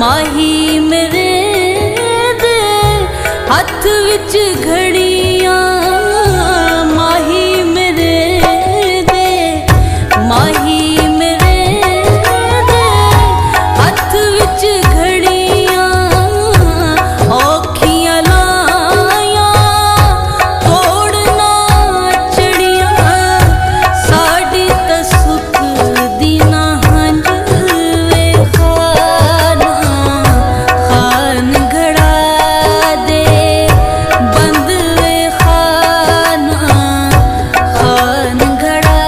माही मेरे दे हथ विच घड़ियां, माही मेरे दे, माही मेरे दे हथ विच घड़ियां, औखियां लायां तोड़ना चढ़ियां, साड़ी तां सुख दी ना हंज वे खाना, खान घड़ा दे बंद वे खाना, खान घड़ा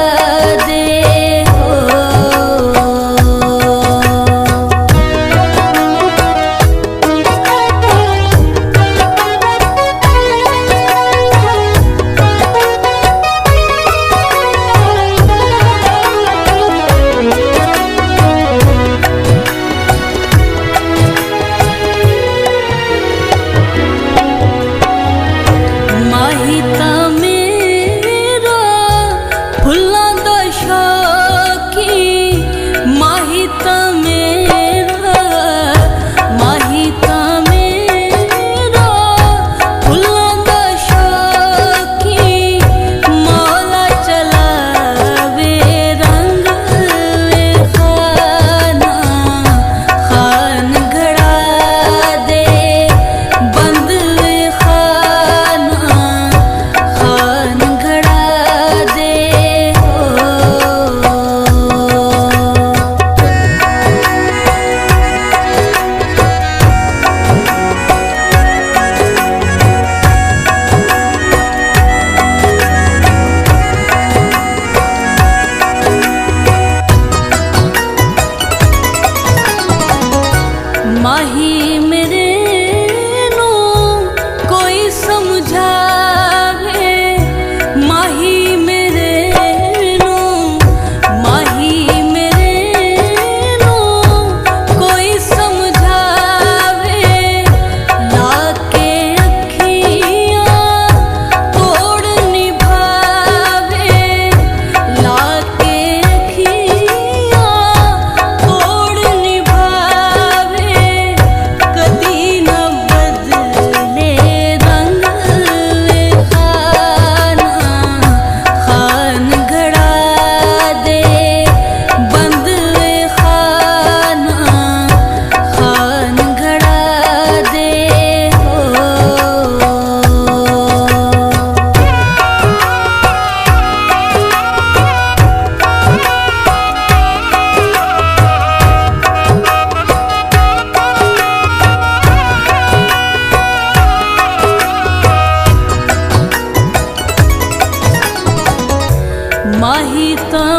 दे माही तां मेरा फुल्लां दा शौकी, माही तां मेरा, माही तां मेरा फुल्लां दा शौकी, मौला चलावे रंग वे खाना, खान घड़ा दे बंद वे खाना, खान घड़ा दे माही मेरे नू कोई समझावे, माही मेरे नू, माही मेरे नू कोई समझावे, लाके अखियां तोड़ निभावे, लाके अखियां तोड़ निभावे, कदी न बदले रंग वे खाना, खान घड़ा दे बंद वे खाना, खान घड़ा दे माही तां